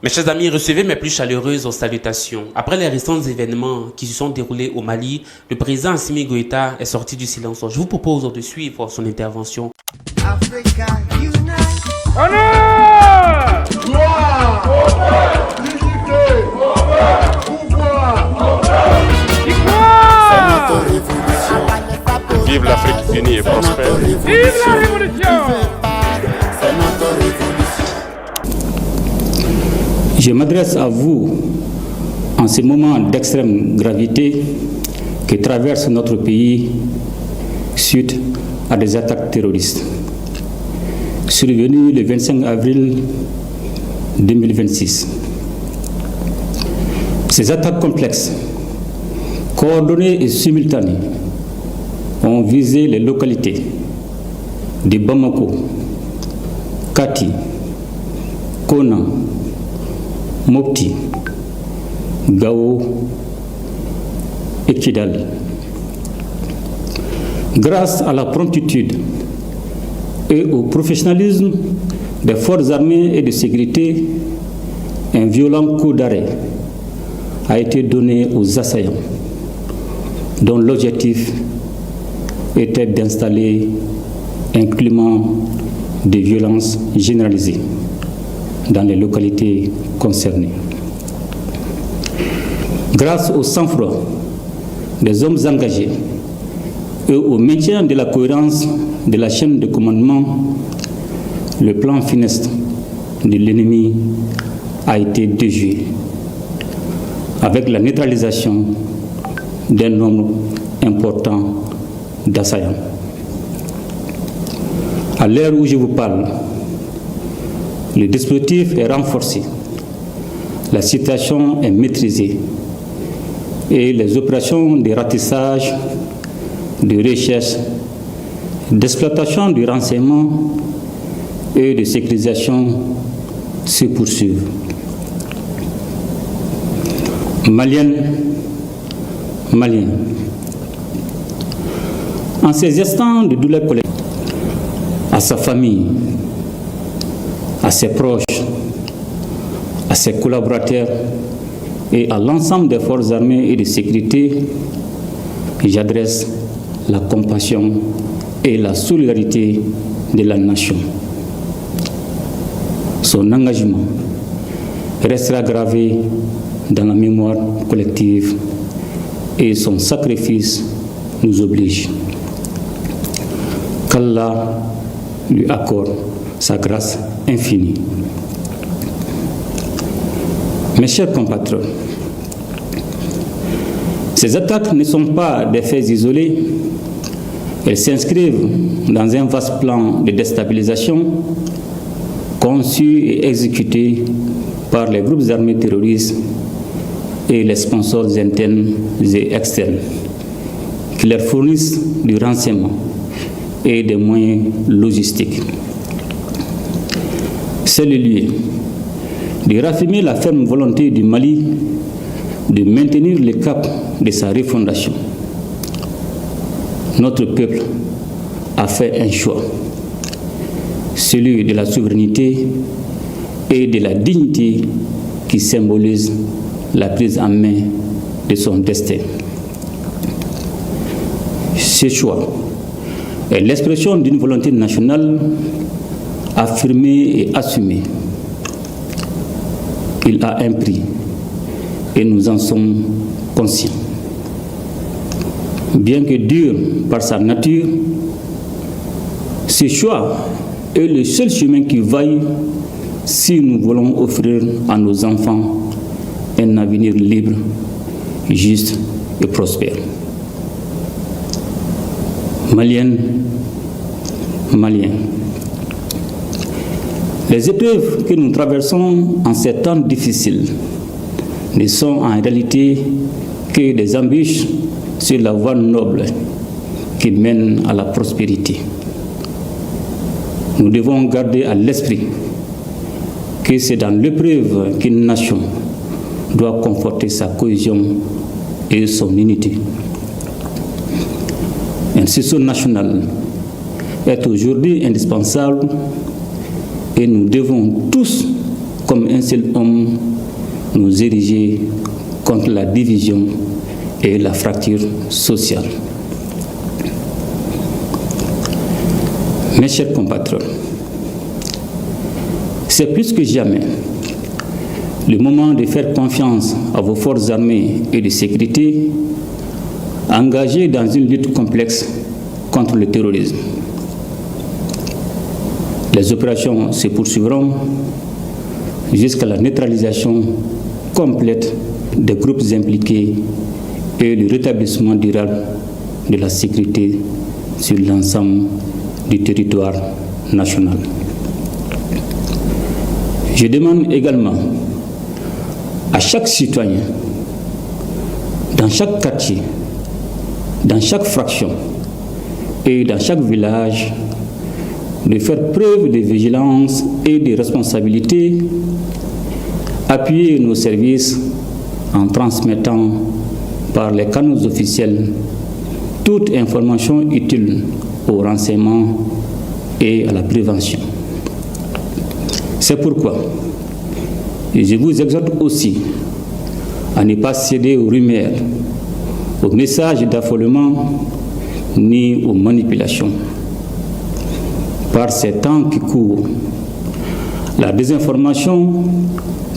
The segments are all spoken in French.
Mes chers amis, recevez mes plus chaleureuses salutations. Après les récents événements qui se sont déroulés au Mali, le président Assimi Goïta est sorti du silence. Je vous propose de suivre son intervention. Africa unite. Honneur! Gloire! Dignité! Pouvoir! Victoire! Vive l'Afrique unie et prospère. Vive la révolution! Je m'adresse à vous en ce moment d'extrême gravité que traverse notre pays suite à des attaques terroristes. Survenues le 25 avril 2026. Ces attaques complexes, coordonnées et simultanées, ont visé les localités de Bamako, Kati, Kona, Mopti, Gao et Kidal. Grâce à la promptitude et au professionnalisme des forces armées et de sécurité, un violent coup d'arrêt a été donné aux assaillants, dont l'objectif était d'installer un climat de violence généralisée dans les localités concernées. Grâce au sang-froid des hommes engagés et au maintien de la cohérence de la chaîne de commandement, le plan funeste de l'ennemi a été déjoué avec la neutralisation d'un nombre important d'assaillants. À l'heure où je vous parle, le dispositif est renforcé, la situation est maîtrisée et les opérations de ratissage, de recherche, d'exploitation du renseignement et de sécurisation se poursuivent. Maliennes, Maliens, en ces instants de douleur collective, à sa famille, à ses proches, à ses collaborateurs et à l'ensemble des forces armées et de sécurité, j'adresse la compassion et la solidarité de la nation. Son engagement restera gravé dans la mémoire collective et son sacrifice nous oblige. Qu'Allah lui accorde sa grâce infinie. Mes chers compatriotes, ces attaques ne sont pas des faits isolés, elles s'inscrivent dans un vaste plan de déstabilisation conçu et exécuté par les groupes armés terroristes et les sponsors internes et externes qui leur fournissent du renseignement et des moyens logistiques. C'est le lieu de raffirmer la ferme volonté du Mali de maintenir le cap de sa refondation. Notre peuple a fait un choix, celui de la souveraineté et de la dignité qui symbolise la prise en main de son destin. Ce choix est l'expression d'une volonté nationale affirmée et assumée. Il a un prix et nous en sommes conscients. Bien que dur par sa nature, ce choix est le seul chemin qui vaille si nous voulons offrir à nos enfants un avenir libre, juste et prospère. Maliennes, Maliens, les épreuves que nous traversons en ces temps difficiles ne sont en réalité que des embûches sur la voie noble qui mène à la prospérité. Nous devons garder à l'esprit que c'est dans l'épreuve qu'une nation doit conforter sa cohésion et son unité. Un sursaut national est aujourd'hui indispensable et nous devons tous comme un seul homme, nous ériger contre la division et la fracture sociale. Mes chers compatriotes, c'est plus que jamais le moment de faire confiance à vos forces armées et de sécurité engagées dans une lutte complexe contre le terrorisme. Les opérations se poursuivront jusqu'à la neutralisation complète des groupes impliqués et le rétablissement durable de la sécurité sur l'ensemble du territoire national. Je demande également à chaque citoyen, dans chaque quartier, dans chaque fraction et dans chaque village, de faire preuve de vigilance et de responsabilité, appuyer nos services en transmettant par les canaux officiels toute information utile au renseignement et à la prévention. C'est pourquoi je vous exhorte aussi à ne pas céder aux rumeurs, aux messages d'affolement ni aux manipulations. Par ces temps qui courent, la désinformation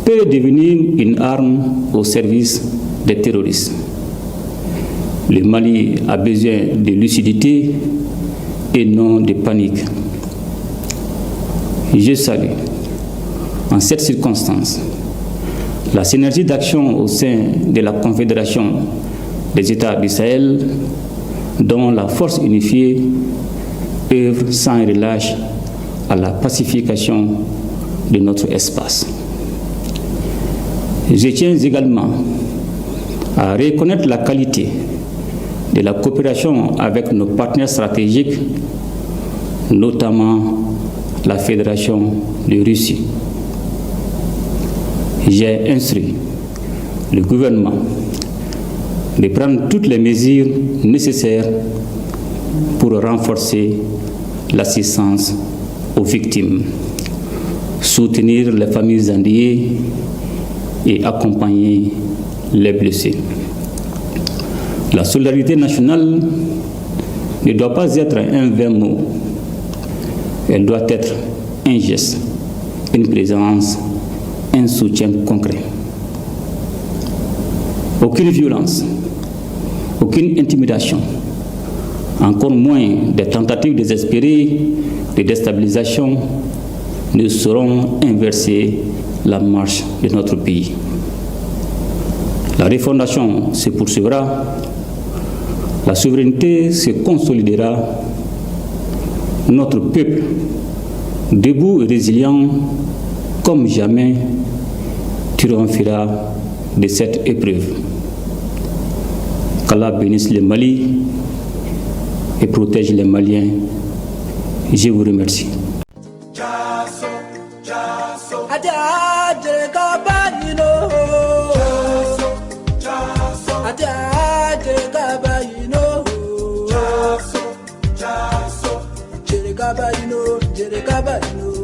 peut devenir une arme au service des terroristes. Le Mali a besoin de lucidité et non de panique. Je salue, en cette circonstance, la synergie d'action au sein de la Confédération des États du Sahel, dont la force unifiée œuvre sans relâche à la pacification de notre espace. Je tiens également à reconnaître la qualité de la coopération avec nos partenaires stratégiques, notamment la Fédération de Russie. J'ai instruit le gouvernement de prendre toutes les mesures nécessaires pour renforcer l'assistance aux victimes, soutenir les familles endeuillées et accompagner les blessés. La solidarité nationale ne doit pas être un vain mot. Elle doit être un geste, une présence, un soutien concret. Aucune violence, aucune intimidation, encore moins des tentatives désespérées de déstabilisation ne sauront inverser la marche de notre pays. La refondation se poursuivra, la souveraineté se consolidera, notre peuple, debout et résilient comme jamais, triomphera de cette épreuve. Qu'Allah bénisse le Mali et protège les Maliens. Je vous remercie. Jereka Baino,